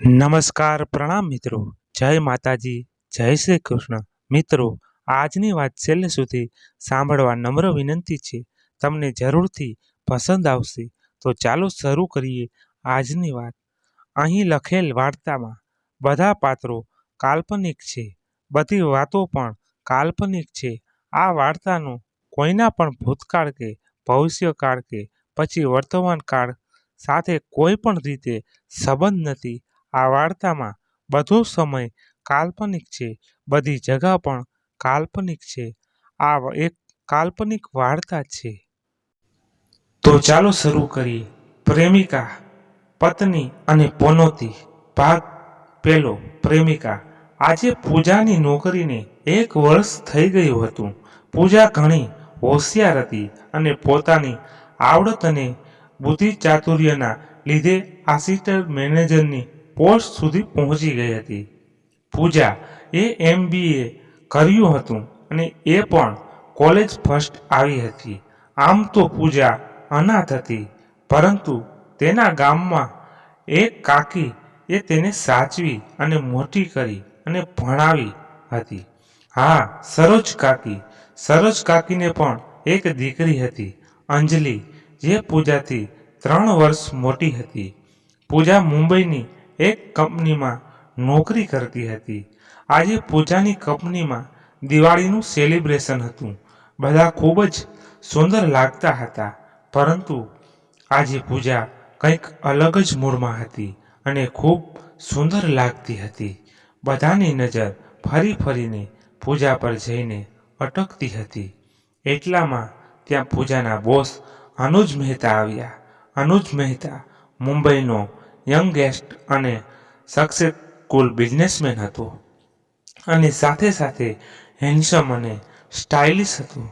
નમસ્કાર પ્રણામ મિત્રો. જય માતાજી, જય શ્રી કૃષ્ણ. મિત્રો, આજની વાત છેલ્લે સુધી સાંભળવા નમ્ર વિનંતી છે. તમને જરૂરથી પસંદ આવશે. તો ચાલો શરૂ કરીએ આજની વાત. અહીં લખેલ વાર્તામાં બધા પાત્રો કાલ્પનિક છે, બધી વાતો પણ કાલ્પનિક છે. આ વાર્તાનો કોઈના પણ ભૂતકાળ કે ભવિષ્યકાળ કે પછી વર્તમાન કાળ સાથે કોઈ પણ રીતે સંબંધ નથી. આ વાર્તામાં બધો સમય કાલ્પનિક છે, બધી જગા પણ કાલ્પનિક છે. આ એક કાલ્પનિક વાર્તા છે. તો ચાલો શરૂ કરીએ. પ્રેમિકા, પત્ની અને પનોતી. ભાગ પહેલો. પ્રેમિકા. આજે પૂજાની નોકરીને 1 વર્ષ થઈ ગયું હતું. પૂજા ઘણી હોશિયાર હતી અને પોતાની આવડત અને બુદ્ધિચાતુર્યના લીધે આસિસ્ટન્ટ મેનેજરની પોસ્ટ સુધી પહોંચી ગઈ હતી. પૂજા MBA કર્યું હતું અને એ પણ કોલેજ ફર્સ્ટ આવી હતી. આમ તો પૂજા અનાથ હતી, પરંતુ તેના ગામમાં એક કાકી એ તેને સાચવી અને મોટી કરી અને ભણાવી હતી. હા, સરોજ કાકી. સરોજ કાકીને પણ એક દીકરી હતી, અંજલિ, જે પૂજાથી 3 વર્ષ મોટી હતી. પૂજા મુંબઈની એક કંપનીમાં નોકરી કરતી હતી. આજે પૂજાની કંપનીમાં દિવાળીનું સેલિબ્રેશન હતું. બધા ખૂબ જ સુંદર લાગતા હતા, પરંતુ આજે પૂજા કંઈક અલગ જ મૂડમાં હતી અને ખૂબ સુંદર લાગતી હતી. બધાની નજર ફરી ફરીને પૂજા પર જઈને અટકતી હતી. એટલામાં ત્યાં પૂજાના બોસ અનુજ મહેતા આવ્યા. અનુજ મહેતા મુંબઈનો યંગેસ્ટ અને સક્સેસફુલ બિઝનેસમેન હતો અને સાથે સાથે હેન્ડસમ અને સ્ટાઇલિશ હતો.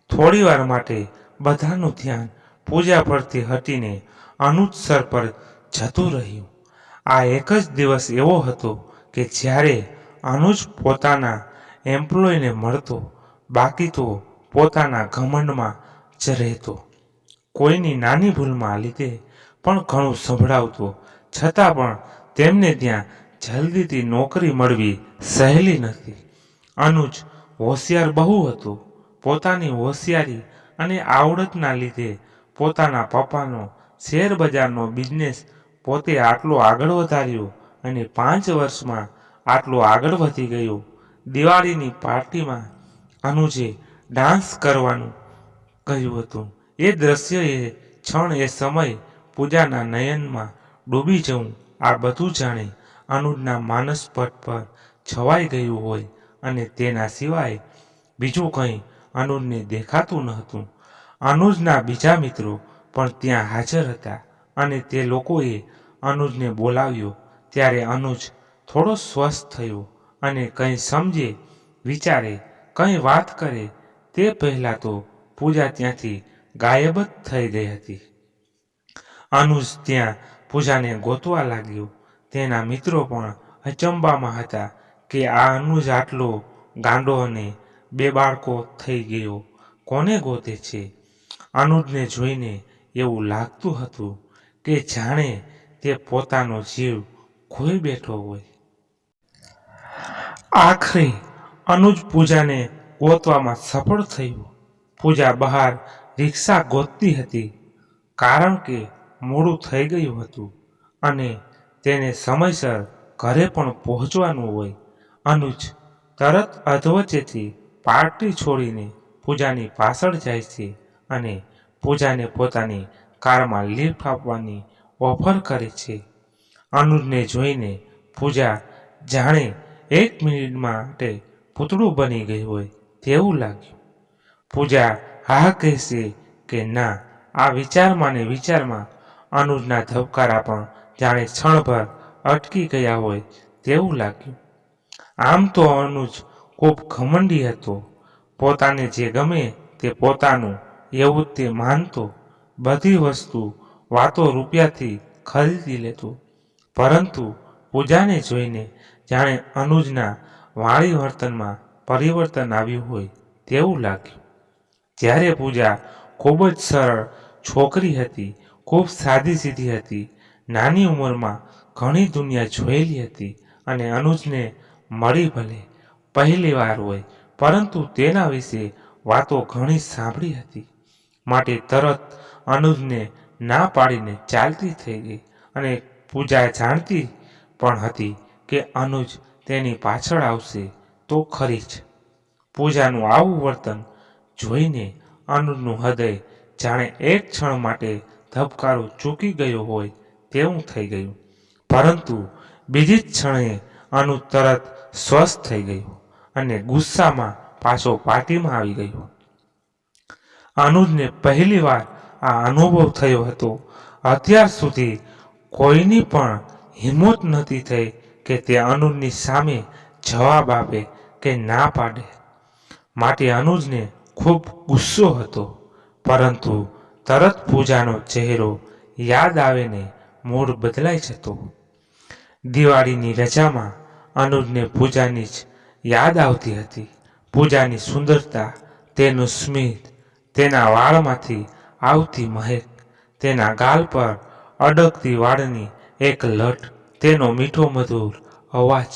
થોડીવાર માટે બધાનું ધ્યાન પૂજા પરથી હટીને અનુજ સર પર જતું રહ્યું. આ એક જ દિવસ એવો હતો કે જ્યારે અનુજ પોતાના એમ્પ્લોયને મળતો, બાકી તો પોતાના ઘમંડમાં જ રહેતો. કોઈની નાની ભૂલમાં લીધે પણ ઘણું સંભળાવતો, છતાં પણ તેમને ત્યાં જલ્દીથી નોકરી મળવી સહેલી નથી. અનુજ હોશિયાર બહુ હતો. પોતાની હોશિયારી અને આવડતના લીધે પોતાના પપ્પાનો શેરબજારનો બિઝનેસ પોતે આટલો આગળ વધાર્યો અને 5 વર્ષમાં આટલો આગળ વધી ગયો. દિવાળીની પાર્ટીમાં અનુજે ડાન્સ કરવાનું કહ્યું હતું. એ દ્રશ્ય, એ ક્ષણ, એ સમય પૂજાના નયનમાં ડૂબી જવું, આ બધું જાણે અનુજના માનસપટ પર છવાઈ ગયું હોય અને તેના સિવાય બીજું કંઈ અનુજને દેખાતું ન હતું. અનુજના બીજા મિત્રો પણ ત્યાં હાજર હતા અને તે લોકોએ અનુજને બોલાવ્યો. ત્યારે અનુજ થોડો સ્વસ્થ થયો અને કંઈ સમજે, વિચારે, કંઈ વાત કરે તે પહેલાં તો પૂજા ત્યાંથી ગાયબ જ થઈ ગઈ હતી. અનુજ ત્યાં પૂજાને ગોતવા લાગ્યો. તેના મિત્રો પણ અચંબામાં હતા કે આ અનુજ આટલો ગાંડો અને બેબાળકો થઈ ગયો કોને ગોતે છે. અનુજને જોઈને એવું લાગતું હતું કે જાણે તે પોતાનો જીવ ખોઈ બેઠો હોય. આખરે અનુજ પૂજાને ગોતવામાં સફળ થયું. પૂજા બહાર રિક્ષા ગોતતી હતી, કારણ કે મોડું થઈ ગયું હતું અને તેને સમયસર ઘરે પણ પહોંચવાનું હોય. અનુજ તરત અધવચ્ચેથી પાર્ટી છોડીને પૂજાની પાછળ જાય છે અને પૂજાને પોતાની કારમાં લિફ્ટ આપવાની ઓફર કરે છે. અનુજને જોઈને પૂજા જાણે 1 મિનિટ માટે પૂતળું બની ગઈ હોય તેવું લાગ્યું. પૂજા હા કહેશે કે ના, આ વિચારમાં ને વિચારમાં અનુજના ધબકારા પણ જાણે ક્ષણભર અટકી ગયા હોય તેવું લાગ્યું. આમ તો અનુજ ખૂબ ઘમંડી હતો. પોતાને જે ગમે તે પોતાનું એવું તે માનતો. બધી વસ્તુ, વાતો રૂપિયાથી ખરીદી લેતો. પરંતુ પૂજાને જોઈને જાણે અનુજના વાણી વર્તનમાં પરિવર્તન આવ્યું હોય તેવું લાગ્યું. જ્યારે પૂજા ખૂબ જ સરળ છોકરી હતી, ખૂબ સાદી સીધી હતી. નાની ઉંમરમાં ઘણી દુનિયા જોયેલી હતી અને અનુજને મળી ભલે પહેલી વાર હોય, પરંતુ તેના વિશે વાતો ઘણી સાંભળી હતી. માટે તરત અનુજને ના પાડીને ચાલતી થઈ ગઈ અને પૂજા જાણતી પણ હતી કે અનુજ તેની પાછળ આવશે તો ખરી જ. પૂજાનું આવું વર્તન જોઈને અનુજનું હૃદય જાણે એક ક્ષણ માટે ધબકારો ચૂકી ગયો હોય તેવું થઈ ગયું. પરંતુ બીજી જ ક્ષણે અનુજ તરત સ્વસ્થ થઈ ગયું અને ગુસ્સામાં પાછો પાર્ટીમાં આવી ગયો. અનુજને પહેલી વાર આ અનુભવ થયો હતો. અત્યાર સુધી કોઈની પણ હિંમત નહોતી થઈ કે તે અનુજની સામે જવાબ આપે કે ના પાડે. માટે અનુજને ખૂબ ગુસ્સો હતો. પરંતુ તરત પૂજાનો ચહેરો યાદ આવે ને મૂડ બદલાઈ જતો. દિવાળીની રજામાં અનુજને પૂજાની જ યાદ આવતી હતી. પૂજાની સુંદરતા, તેનું સ્મિત, તેના વાળમાંથી આવતી મહેક, તેના ગાલ પર અડકતી વાળની એક લટ, તેનો મીઠો મધુર અવાજ,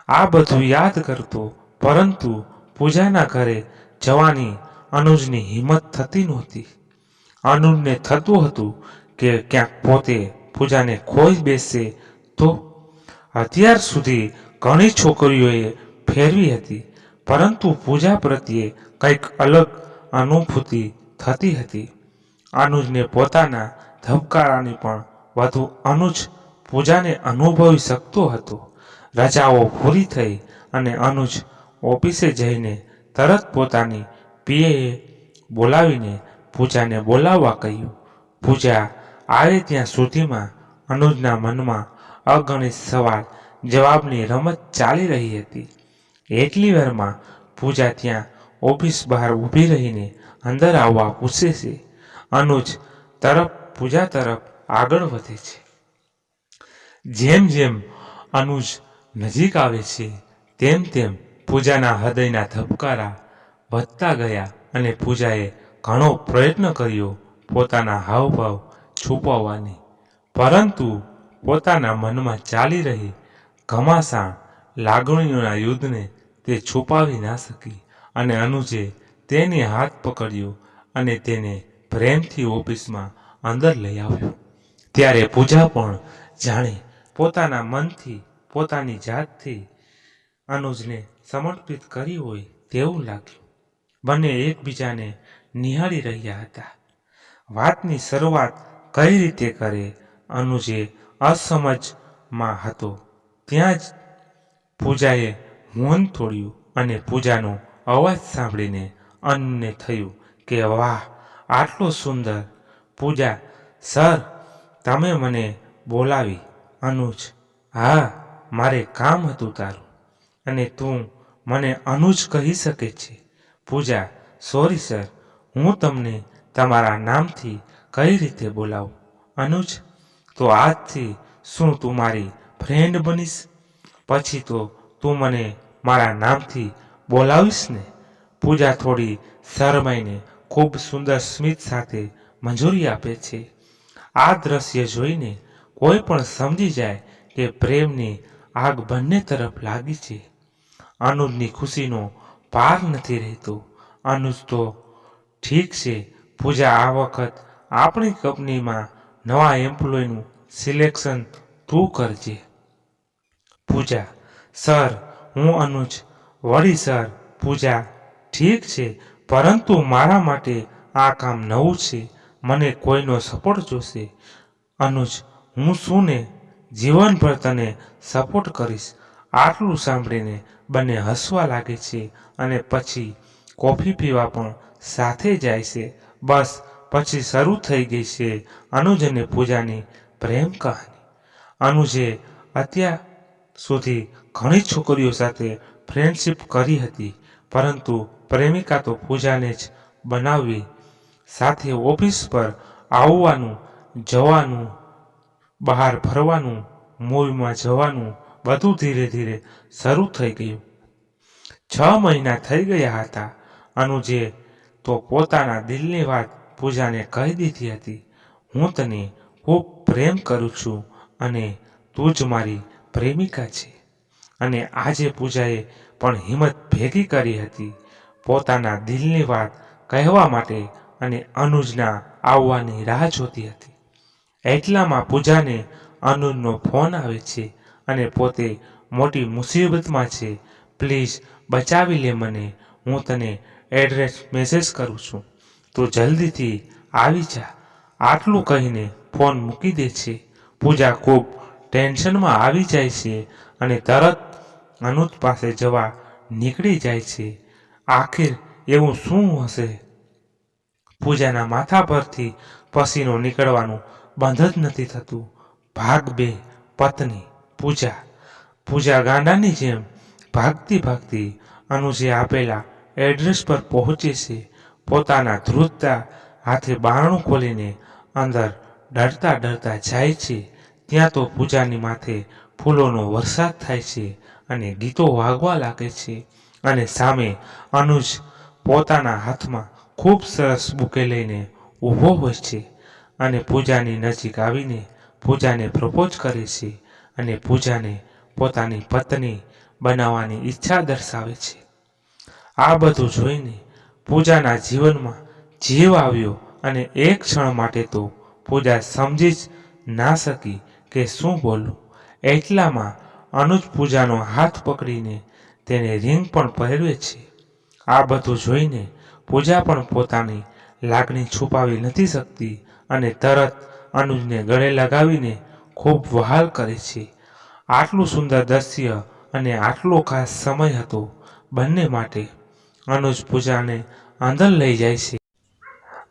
આ બધું યાદ કરતો. પરંતુ પૂજાના ઘરે જવાની અનુજની હિંમત થતી નહોતી. અનુજને થતું હતું કે ક્યાંક પોતે પૂજાને ખોઈ બેસે તો. અત્યાર સુધી ઘણી છોકરીઓએ ફેરવી હતી, પરંતુ પૂજા પ્રત્યે કંઈક અલગ અનુભૂતિ થતી હતી. અનુજને પોતાના ધબકારાની પણ વધુ અનુજ પૂજાને અનુભવી શકતો હતો. રજાઓ પૂરી થઈ અને અનુજ ઓફિસે જઈને તરત પોતાની પીએએ બોલાવીને પૂજાને બોલાવવા કહ્યું. પૂજા આવે ત્યાં સુધીમાં અનુજના મનમાં અગણિત સવાલ જવાબની રમત ચાલી રહી હતી. એટલી વારમાં પૂજા ત્યાં ઓફિસ બહાર ઊભી રહીને અંદર આવવા પૂછે છે. અનુજ તરફ પૂજા તરફ આગળ વધે છે. જેમ જેમ અનુજ નજીક આવે છે તેમ તેમ પૂજાના હૃદયના ધબકારા વધતા ગયા અને પૂજાએ ઘણો પ્રયત્ન કર્યો પોતાના હાવભાવ છુપાવવાની. પરંતુ પોતાના મનમાં ચાલી રહી ઘમાસાણ લાગણીઓના યુદ્ધને તે છુપાવી ના શકી અને અનુજે તેને હાથ પકડ્યો અને તેને પ્રેમથી ઓફિસમાં અંદર લઈ આવ્યો. ત્યારે પૂજા પણ જાણે પોતાના મનથી, પોતાની જાતથી અનુજને સમર્પિત કરી હોય તેવું લાગ્યું. બંને એકબીજાને નિહાળી રહ્યા હતા. વાતની શરૂઆત કઈ રીતે કરે અનુજે અસમજમાં હતો. ત્યાં જ પૂજાએ મૌન તોડ્યું અને પૂજાનો અવાજ સાંભળીને અનુજને થયું કે વાહ, આટલો સુંદર. પૂજા, સર, તમે મને બોલાવી. અનુજ, હા, મારે કામ હતું તારું. અને તું મને અનુજ કહી શકે છે. પૂજા, સોરી સર, હું તમને તમારા નામથી કઈ રીતે બોલાવું? અનુજ, તો આજથી શું તું મારી ફ્રેન્ડ બનીશ? પછી તો તું મને મારા નામથી બોલાવીશ ને? પૂજા થોડી શરમાઈને ખૂબ સુંદર સ્મિત સાથે મંજૂરી આપે છે. આ દ્રશ્ય જોઈને કોઈ પણ સમજી જાય કે પ્રેમની આગ બંને તરફ લાગી છે. અનુજની ખુશીનો પાર નથી રહેતો. અનુજ, તો ઠીક છે પૂજા, આ વખત આપણી કંપનીમાં નવા એમ્પ્લોયનું સિલેક્શન તું કરજે. પૂજા, સર, હું અનુજ. વળી સર. પૂજા, ઠીક છે, પરંતુ મારા માટે આ કામ નવું છે. મને કોઈનો સપોર્ટ જોશે. અનુજ, હું છું ને, જીવનભર તને સપોર્ટ કરીશ. આટલું સાંભળીને બંને હસવા લાગે છે અને પછી કોફી પીવા પણ સાથે જાય છે. બસ પછી શરૂ થઈ ગઈ છે અનુજ અને પૂજાની પ્રેમ કહાની. અનુજે અત્યાર સુધી ઘણી છોકરીઓ સાથે ફ્રેન્ડશિપ કરી હતી, પરંતુ પ્રેમિકા તો પૂજાને જ બનાવવી. સાથે ઓફિસ પર આવવાનું જવાનું, બહાર ફરવાનું, મૂવીમાં જવાનું બધું ધીરે ધીરે શરૂ થઈ ગયું. 6 મહિના થઈ ગયા હતા. અનુજે તો પોતાના દિલની વાત પૂજાને કહી દીધી હતી. હું તને ખૂબ પ્રેમ કરું છું અને તું જ મારી પ્રેમિકા છે. અને આજે પૂજાએ પણ હિંમત ભેગી કરી હતી પોતાના દિલની વાત કહેવા માટે અને અનુજના આવવાની રાહ જોતી હતી. એટલામાં પૂજાને અનુજનો ફોન આવે છે અને પોતે મોટી મુસીબતમાં છે. પ્લીઝ બચાવી લે મને, હું તને એડ્રેસ મેસેજ કરું છું, તો જલ્દીથી આવી જા. આટલું કહીને ફોન મૂકી દે છે. પૂજા ખૂબ ટેન્શનમાં આવી જાય છે અને તરત અનુજ પાસે જવા નીકળી જાય છે. આખિર એવું શું હશે? પૂજાના માથા પરથી પસીનો નીકળવાનું બંધ જ નથી થતું. ભાગ 2 પત્ની પૂજા. પૂજા ગાંડાની જેમ ભાગતી ભાગતી અનુજે આપેલા એડ્રેસ પર પહોંચે છે. પોતાના ધ્રુજતા હાથે બારણું ખોલીને અંદર ડરતા ડરતા જાય છે. ત્યાં તો પૂજાની માથે ફૂલોનો વરસાદ થાય છે અને ગીતો વાગવા લાગે છે અને સામે અનુજ પોતાના હાથમાં ખૂબ સરસ બુકે લઈને ઊભો હોય છે અને પૂજાની નજીક આવીને પૂજાને પ્રપોઝ કરે છે અને પૂજાને પોતાની પત્ની બનાવવાની ઈચ્છા દર્શાવે છે. આ બધું જોઈને પૂજાના જીવનમાં જીવ આવ્યો અને એક ક્ષણ માટે તો પૂજા સમજી જ ના શકી કે શું બોલું. એટલામાં અનુજ પૂજાનો હાથ પકડીને તેને રિંગ પણ પહેરવે છે. આ બધું જોઈને પૂજા પણ પોતાની લાગણી છુપાવી નથી શકતી અને તરત અનુજને ગળે લગાવીને ખૂબ વહાલ કરે છે. આટલું સુંદર દ્રશ્ય અને આટલો ખાસ સમય હતો બંને માટે. અનુજ પૂજાને અંદર લઈ જાય છે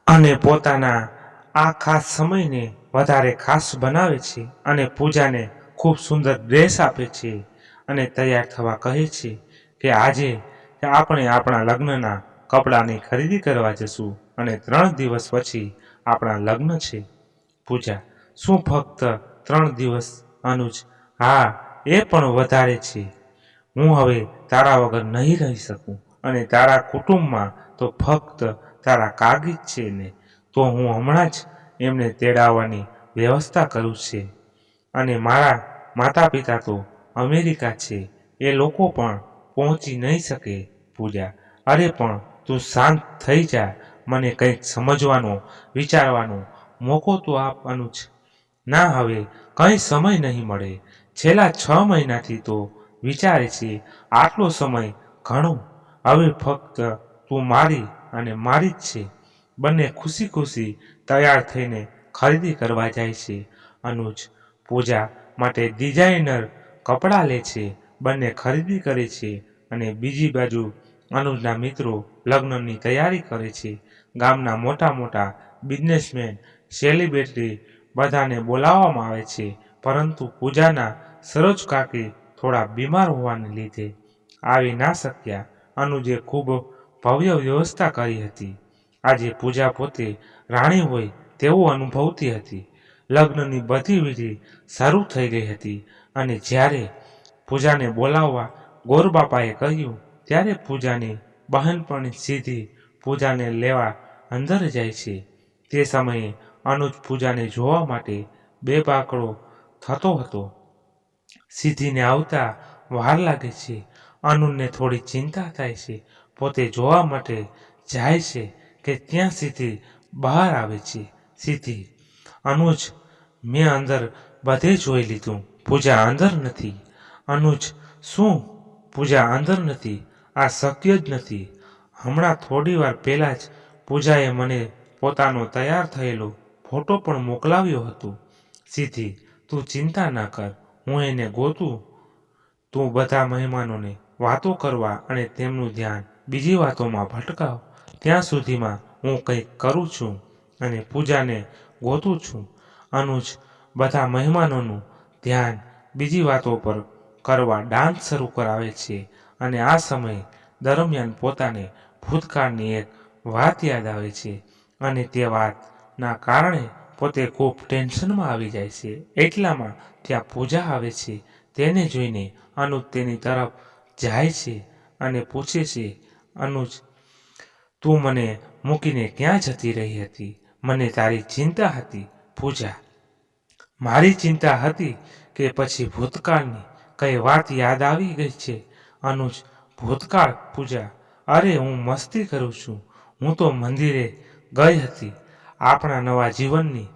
અને પોતાના આ ખાસ સમયને વધારે ખાસ બનાવે છે અને પૂજાને ખૂબ સુંદર ડ્રેસ આપે છે અને તૈયાર થવા કહે છે કે આજે આપણે આપણા લગ્નના કપડાની ખરીદી કરવા જશું અને 3 દિવસ પછી આપણા લગ્ન છે. પૂજા: શું ફક્ત 3 દિવસ? અનુજ: હા, એ પણ વધારે છે. હું હવે તારા વગર નહીં રહી શકું અને તારા કુટુંબમાં તો ફક્ત તારા કાગીજ છે ને, તો હું હમણાં જ એમને તેડાવવાની વ્યવસ્થા કરું છે. અને મારા માતા પિતા તો અમેરિકા છે, એ લોકો પણ પહોંચી નહીં શકે. પૂજા: અરે પણ તું શાંત થઈ જા, મને કંઈક સમજવાનો વિચારવાનો મોકો તો આપ. અનુજ: ના, હવે કંઈ સમય નહીં મળે. છેલ્લા 6 મહિનાથી તો વિચારે છે. આટલો સમય ઘણો. હવે ફક્ત તું મારી અને મારી જ છે. બંને ખુશી ખુશી તૈયાર થઈને ખરીદી કરવા જાય છે. અનુજ પૂજા માટે ડિઝાઇનર કપડાં લે છે. બંને ખરીદી કરે છે અને બીજી બાજુ અનુજના મિત્રો લગ્નની તૈયારી કરે છે. ગામના મોટા મોટા બિઝનેસમેન, સેલિબ્રિટી બધાને બોલાવવામાં આવે છે, પરંતુ પૂજાના સરોજ કાકી થોડા બીમાર હોવાને લીધે આવી ના શક્યા. અનુજે ખૂબ ભવ્ય વ્યવસ્થા કરી હતી. આજે પૂજા પોતે રાણી હોય તેવું અનુભવતી હતી. લગ્નની બધી વિધિ શરૂ થઈ ગઈ હતી અને જ્યારે પૂજાને બોલાવવા ગોરબાપાએ કહ્યું ત્યારે પૂજાની બહેનપણી સીધી પૂજાને લેવા અંદર જાય છે. તે સમયે અનુજ પૂજાને જોવા માટે બેબાકળો થતો હતો. સીધીને આવતા વાર લાગે છે. અનુજને થોડી ચિંતા થાય છે. પોતે જોવા માટે જાય છે કે ત્યાં સીધી બહાર આવે છે. સીધી: અનુજ, મેં અંદર બધે જોઈ લીધું, પૂજા અંદર નથી. અનુજ: શું? પૂજા અંદર નથી? આ શક્ય જ નથી. હમણાં થોડી વાર પહેલાં જ પૂજાએ મને પોતાનો તૈયાર થયેલો ફોટો પણ મોકલાવ્યો હતો. સીધી: તું ચિંતા ના કર, હું એને ગોતું. તું બધા મહેમાનોને વાતો કરવા અને તેમનું ધ્યાન બીજી વાતોમાં ભટકાવ. ત્યાં સુધીમાં હું કંઈક કરું છું અને પૂજાને ગોતું છું. અનુજ બધા મહેમાનોનું ધ્યાન બીજી વાતો પર કરવા ડાન્સ શરૂ કરાવે છે અને આ સમય દરમિયાન પોતાને ભૂતકાળની એક વાત યાદ આવે છે અને તે વાતના કારણે પોતે ખૂબ ટેન્શનમાં આવી જાય છે. એટલામાં ત્યાં પૂજા આવે છે. તેને જોઈને અનુજ તેની તરફ જાય છે અને પૂછે છે, અનુજ, તું મને મૂકીને ક્યાં જતી રહી હતી? મને તારી ચિંતા હતી. પૂજા: મારી ચિંતા હતી કે પછી ભૂતકાળની કઈ વાત યાદ આવી ગઈ છે? અનુજ: ભૂતકાળ. પૂજા: અરે હું મસ્તી કરું છું. હું તો મંદિરે ગઈ હતી. આપણા નવા જીવનની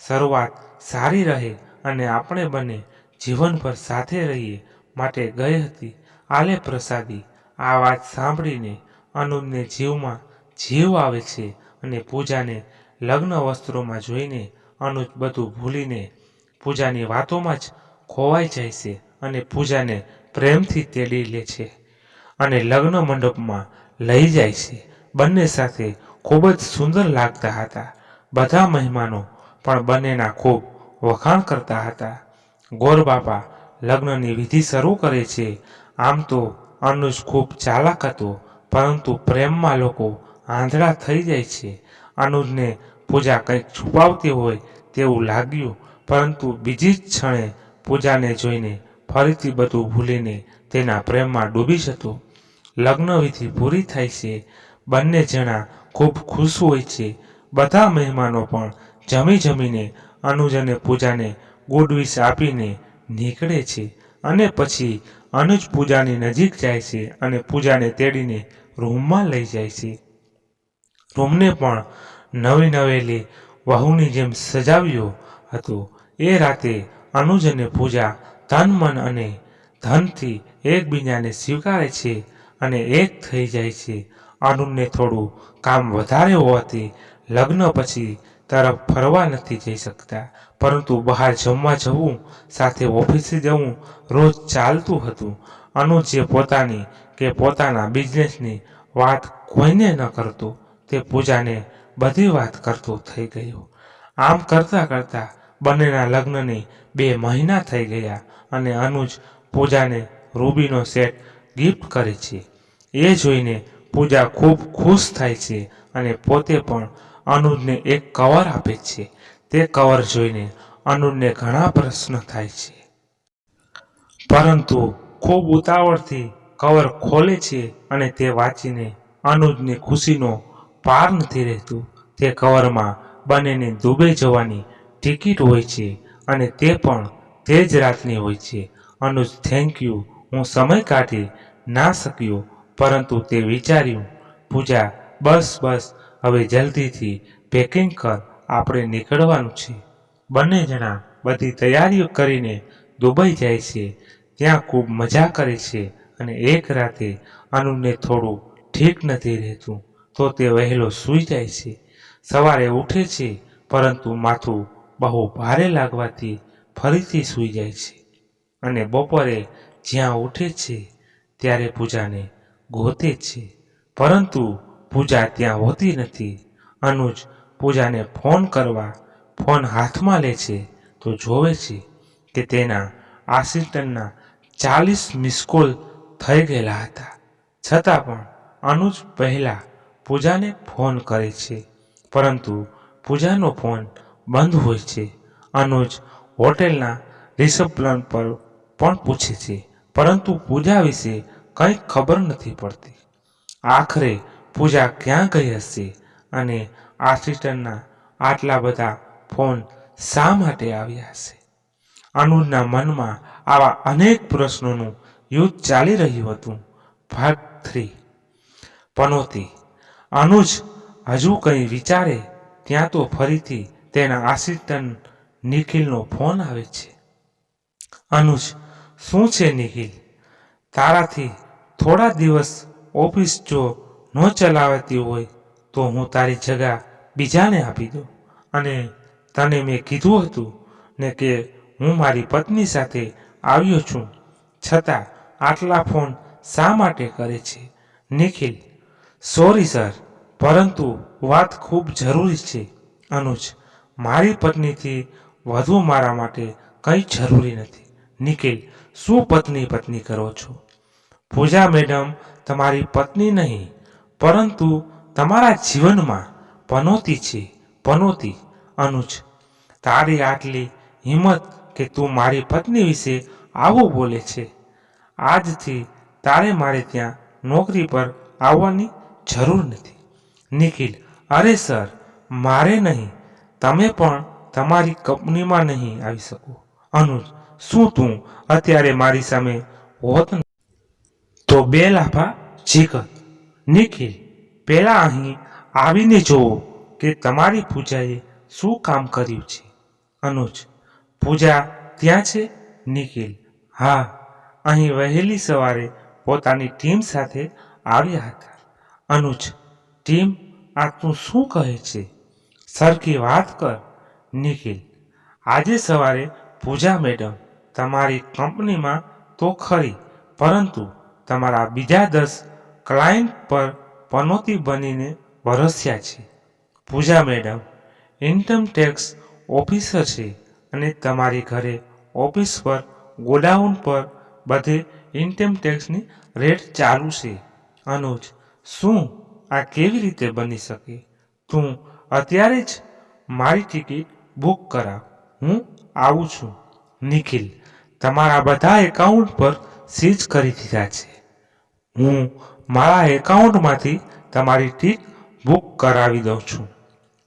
શરૂઆત સારી રહે અને આપણે બંને જીવનભર સાથે રહીએ માટે ગઈ હતી. આલે પ્રસાદી. આ વાત સાંભળીને અનુજને જીવમાં જીવ આવે છે અને પૂજાને લગ્ન વસ્ત્રોમાં જોઈને અનુજ બધું ભૂલીને પૂજાની વાતોમાં જ ખોવાઈ જાય છે અને પૂજાને પ્રેમથી તેડી લે છે અને લગ્ન મંડપમાં લઈ જાય છે. બંને સાથે ખૂબ જ સુંદર લાગતા હતા. બધા મહેમાનો પણ બંનેના ખૂબ વખાણ કરતા હતા. ગોરબાપા લગ્નની વિધિ શરૂ કરે છે. આમ તો અનુજ ખૂબ ચાલાક હતો, પરંતુ પ્રેમમાં લોકો આંધળા થઈ જાય છે. અનુજને પૂજા કંઈક છુપાવતી હોય તેવું લાગ્યું, પરંતુ બીજી જ ક્ષણે પૂજાને જોઈને ફરીથી બધું ભૂલીને તેના પ્રેમમાં ડૂબી જતો. લગ્ન વિધિ પૂરી થાય છે. બંને જણા ખૂબ ખુશ હોય છે. બધા મહેમાનો પણ જમીને અનુજ અને પૂજાને ગુડ વિશ આપીને નીકળે છે અને પછી અનુજ પૂજાની નજીક જાય છે અને પૂજાને તેડીને રૂમમાં લઈ જાય છે. રૂમને પણ નવી નવેલી વહુની જેમ સજાવ્યો હતો. એ રાતે અનુજ અને પૂજા તન મન અને ધનથી એકબીજાને સ્વીકારે છે અને એક થઈ જાય છે. અનુજને થોડું કામ વધારે હોવાથી લગ્ન પછી તરફ ફરવા નથી જઈ શકતા, પરંતુ બહાર જમવા જવું, સાથે ઓફિસે જવું રોજ ચાલતું હતું. અનુજ જે પોતાની કે પોતાના બિઝનેસની વાત કોઈને ન કરતો, તે પૂજાને બધી વાત કરતો થઈ ગયો. આમ કરતાં કરતાં બંનેના લગ્નને 2 મહિના થઈ ગયા અને અનુજ પૂજાને રૂબીનો સેટ ગિફ્ટ કરે છે. એ જોઈને પૂજા ખૂબ ખુશ થાય છે અને પોતે પણ અનુજને એક કવર આપે છે. તે કવર જોઈને અનુજને ઘણા પ્રશ્ન થાય છે, પરંતુ ખૂબ ઉતાવળથી કવર ખોલે છે અને તે વાંચીને અનુજની ખુશીનો પાર નથી રહેતો. તે કવરમાં બંનેની દુબઈ જવાની ટિકિટ હોય છે અને તે પણ તે જ રાતની હોય છે. અનુજ: થેન્ક યુ, હું સમય કાઢી ના શક્યો, પરંતુ તે વિચાર્યું. પૂજા: બસ હવે જલ્દીથી પેકિંગ કર, આપણે નીકળવાનું છે. બંને જણા બધી તૈયારીઓ કરીને દુબઈ જાય છે. ત્યાં ખૂબ મજા કરે છે અને એક રાતે અનુજને થોડું ઠીક નથી રહેતું, તો તે વહેલો સૂઈ જાય છે. સવારે ઉઠે છે, પરંતુ માથું બહુ ભારે લાગવાથી ફરીથી સૂઈ જાય છે અને બપોરે જ્યાં ઉઠે છે ત્યારે પૂજાને ગોતે છે, પરંતુ પૂજા ત્યાં હોતી નથી. અનુજ પૂજાને ફોન કરવા ફોન હાથમાં લે છે તો જોવે છે કે તેના આસિસ્ટન્ટના 40 મિસ કોલ થઈ ગયેલા હતા. છતાં પણ અનુજ પહેલા પૂજાને ફોન કરે છે, પરંતુ પૂજાનો ફોન બંધ હોય છે. અનુજ હોટેલના રિસેપ્શન પર પણ પૂછે છે, પરંતુ પૂજા વિશે કંઈ ખબર નથી પડતી. આખરે પૂજા ક્યાં ગઈ હશે અને આસિસ્ટન્ટના આટલા બધા ફોન શા માટે આવ્યા હશે? અનુજના મનમાં આવા અનેક પ્રશ્નોનું યુદ્ધ ચાલી રહ્યું હતું. ભાગ 3: પનોતી. અનુજ હજુ કંઈ વિચારે ત્યાં તો ફરીથી તેના આસિસ્ટન્ટ નિખિલનો ફોન આવે છે. અનુજ: શું છે નિખિલ? તારાથી થોડા દિવસ ઓફિસ જો ન ચલાવાતી હોય તો હું તારી જગ્યા બીજાને આપી દઉં. અને તને મેં કીધું હતું ને કે હું મારી પત્ની સાથે આવ્યો છું, છતાં આટલા ફોન શા માટે કરે છે? નિખિલ: સોરી સર, પરંતુ વાત ખૂબ જરૂરી છે. અનુજ: મારી પત્નીથી વધુ મારા માટે કંઈ જરૂરી નથી. નિખિલ: શું પત્ની કરો છો? પૂજા મેડમ તમારી પત્ની નહીં, પરંતુ તમારા જીવનમાં પનોતી છે. પનોતી. અનુજ: તારી આટલી હિંમત કે તું મારી પત્ની વિશે આવું બોલે છે? આજથી તારે મારે ત્યાં નોકરી પર આવવાની જરૂર નથી. નિખિલ: અરે સર, મારે નહીં, તમે પણ તમારી કંપનીમાં નહીં આવી શકો. અનુજ: શું તું અત્યારે મારી સામે હોત ને તો બે લાફા ઝીકત. નિખિલ, પહેલા અહીં આવીને જોવો કે તમારી પૂજાએ શું કામ કર્યું છે. અનુજ, પૂજા ત્યાં છે? નિખિલ, હા, અહીં વહેલી સવારે પોતાની ટીમ સાથે આવ્યા હતા. અનુજ, ટીમ? આ તું શું કહે છે? સરખી વાત કર. નિખિલ, આજે સવારે પૂજા મેડમ તમારી કંપનીમાં તો ખરી, પરંતુ તમારા બીજા 10 ક્લાયન્ટ પર પનોતી બનીને વરસ્યા છે. પૂજા મેડમ ઇન્કમ ટેક્સ ઓફિસર છે અને તમારી ઘરે ઓફિસ પર ગોડાઉન પર બધે ઇન્કમ ટેક્સની રેડ ચાલુ છે. અનુજ, શું આ કેવી રીતે બની શકે? તું અત્યારે જ મારી ટિકિટ બુક કરાવ, હું આવું છું. નિખિલ, તમારા બધા એકાઉન્ટ પર સીઝ કરી દીધા છે. હું મારા એકાઉન્ટમાંથી તમારી ટિકિટ બુક કરાવી દઉં છું.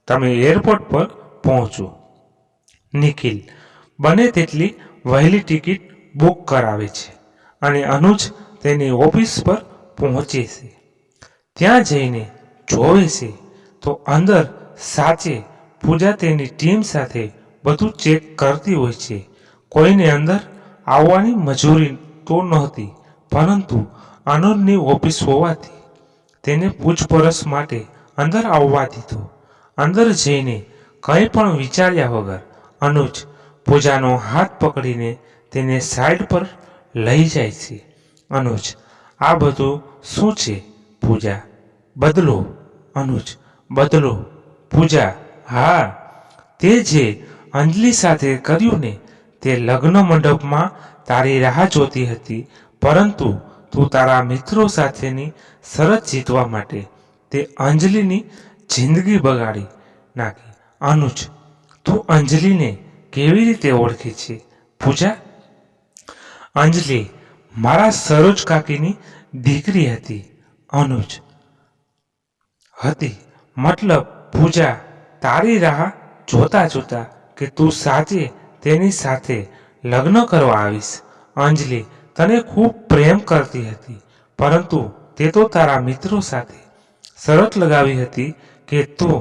તમે એરપોર્ટ પર પહોંચો. નિખિલ બને તેટલી વહેલી ટિકિટ બુક કરાવે છે અને અનુજ તેની ઓફિસ પર પહોંચે છે. ત્યાં જઈને જોવે છે તો અંદર સાચે પૂજા તેની ટીમ સાથે બધું ચેક કરતી હોય છે. કોઈને અંદર આવવાની મંજૂરી તો નહોતી, પરંતુ અનુજની ઓફિસ હોવાથી તેને પૂછપરછ માટે અંદર આવવા દીધો. અંદર જઈને કંઈ પણ વિચાર્યા વગર અનુજ પૂજાનો હાથ પકડીને તેને સાઈડ પર લઈ જાય છે. અનુજ, આ બધું શું છે? પૂજા, બદલો. અનુજ, બદલો? પૂજા, હા, તે જે અંજલિ સાથે કર્યું ને, તે લગ્ન મંડપમાં તારી રાહ જોતી હતી, પરંતુ તું તારા મિત્રો સાથેની શરત જીતવા માટે તે અંજલિની જિંદગી બગાડી નાખી. અનુજ, તું અંજલિને કેવી રીતે ઓળખે છે? પૂજા, અંજલિ મારા સરોજ કાકીની દીકરી હતી. અનુજ, હતી? મતલબ પૂજા તારી રાહ જોતા જોતા કે તું સાચે તેની સાથે લગ્ન કરવા આવીશ. અંજલિ તને ખૂબ પ્રેમ કરતી હતી, પરંતુ તે તો તારા મિત્રો સાથે શરત લગાવી હતી કે તું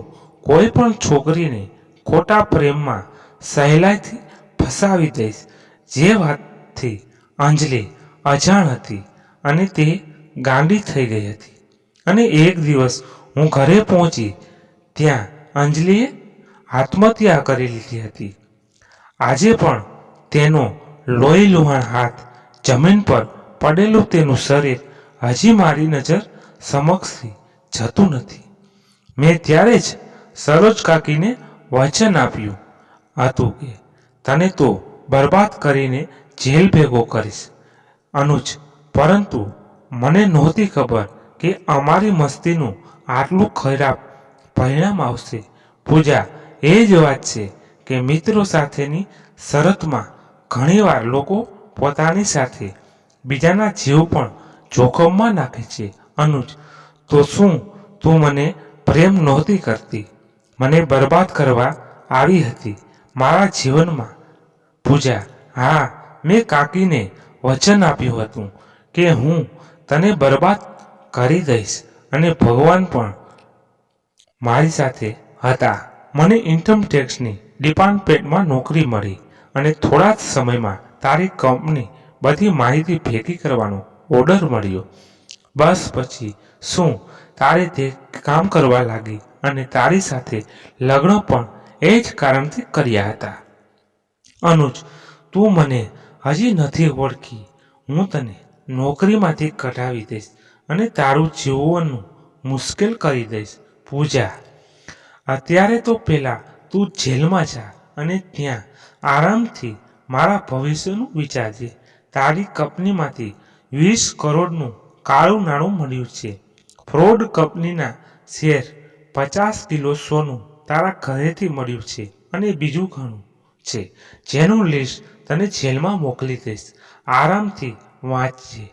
કોઈ પણ છોકરીને ખોટા પ્રેમમાં સહેલાઈથી ફસાવી દઈશ. જે વાતથી અંજલિ અજાણ હતી અને તે ગાંડી થઈ ગઈ હતી. અને એક દિવસ હું ઘરે પહોંચી ત્યાં અંજલિએ આત્મહત્યા કરી લીધી હતી. આજે પણ તેનો લોહી લુહાણ હાથ જમીન પર પડેલું તેનું શરીર હજી મારી નજર સમક્ષથી જતું નથી. મેં ત્યારે જ સરોજ કાકીને વચન આપ્યું હતું કે તને તો બરબાદ કરીને જેલ ભેગો કરીશ. અનુજ, પરંતુ મને નહોતી ખબર કે અમારી મસ્તીનું આટલું ખરાબ પરિણામ આવશે. પૂજા, એ જ વાત છે કે મિત્રો સાથેની શરતમાં ઘણીવાર લોકો પોતાની સાથે બીજાના જીવ પણ જોખમમાં નાખે છે. અનુજ, તો શું તું મને પ્રેમ નહોતી કરતી? મને બરબાદ કરવા આવી હતી મારા જીવનમાં? પૂજા, હા, મેં કાકીને વચન આપ્યું હતું કે હું તને બરબાદ કરી દઈશ અને ભગવાન પણ મારી સાથે હતા. મને ઇન્કમ ટેક્સની ડિપાર્ટમેન્ટમાં નોકરી મળી અને થોડા જ સમયમાં તારી કંપની બધી માહિતી ભેગી કરવાનો ઓર્ડર મળ્યો. બસ પછી શું તારે તે કામ કરવા લાગી અને તારી સાથે લગ્ન પણ એ જ કારણથી કર્યા હતા. અનુજ, તું મને હજી નથી ઓળખી. હું તને નોકરીમાંથી કઢાવી દઈશ અને તારું જીવવાનું મુશ્કેલ કરી દઈશ. પૂજા, અત્યારે તો પહેલા તું જેલમાં જા અને ત્યાં આરામથી મારા ભવિષ્યનું વિચારજે. તારી કંપનીમાંથી 20 કરોડનું કાળું નાણું મળ્યું છે. ફ્રોડ કંપનીના શેર, 50 કિલો સોનું તારા ઘરેથી મળ્યું છે અને બીજું ઘણું છે જેનું લિસ્ટ તને જેલમાં મોકલી દઈશ. આરામથી વાંચજે.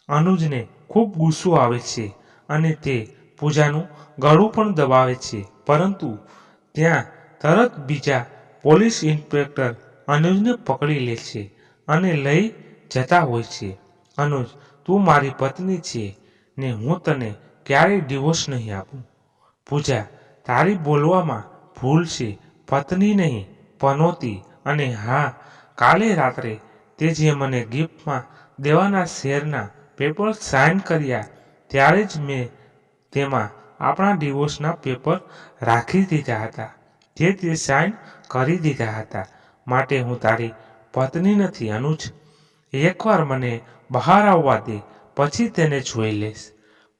અનુજને ખૂબ ગુસ્સો આવે છે અને તે પૂજાનું ગળું પણ દબાવે છે, પરંતુ ત્યાં તરત બીજા પોલીસ ઇન્સ્પેક્ટર અનુજને પકડી લે છે અને લઈ જતા હોય છે. અનુજ, તું મારી પત્ની છે ને હું તને ક્યારેય ડિવોર્સ નહીં આપું. પૂજા, તારી બોલવામાં ભૂલ છે. પત્ની નહીં, પનોતી. અને હા, કાલે રાત્રે તે જે મને ગિફ્ટમાં દેવાના શેરના પેપર સાઇન કર્યા ત્યારે જ મેં તેમાં આપણા ડિવોર્સના પેપર રાખી દીધા હતા. જે તે સાઇન કરી દીધા હતા. માટે હું તારી પત્ની નથી અનુજ. એકવાર મને બહાર આવવા દે, પછી તેને જોઈ લઈશ.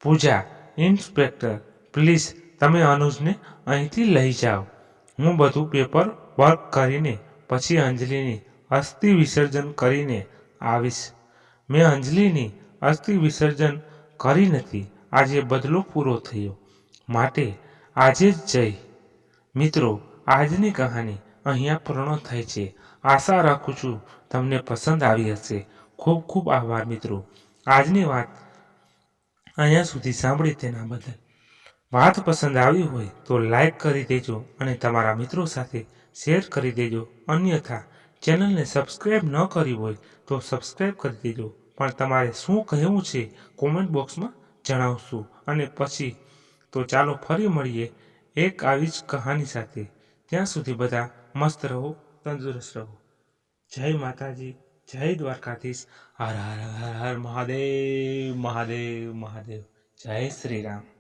પૂજા, ઇન્સ્પેક્ટર પ્લીઝ તમે અનુજને અહીંથી લઈ જાઓ. હું બધું પેપર વર્ક કરીને પછી અંજલિની અસ્થિ વિસર્જન કરીને આવીશ. મેં અંજલિની અસ્થિ વિસર્જન કરી નથી. આજે બદલો પૂરો થયો, માટે આજે જ જઈ. મિત્રો, આજની કહાની અહીંયા પૂર્ણ થાય છે. આશા રાખું છું તમને પસંદ આવી હશે. ખૂબ ખૂબ આભાર મિત્રો, આજની વાત અહીંયા સુધી સાંભળી તેના બદલ. વાત પસંદ આવી હોય તો લાઈક કરી દેજો અને તમારા મિત્રો સાથે શેર કરી દેજો. અન્યથા ચેનલને સબસ્ક્રાઈબ ન કરી હોય તો સબસ્ક્રાઈબ કરી દેજો. પણ તમારે શું કહેવું છે કોમેન્ટ બોક્સમાં જણાવશું. અને પછી તો ચાલો ફરી મળીએ એક આવી જ કહાની સાથે. ત્યાં સુધી બધા મસ્ત રહો, તંદુરસ્ત રહો. જય માતાજી, જય દ્વારકાધીશ. હર હર હર હર મહાદેવ મહાદેવ મહાદેવ. જય શ્રી રામ.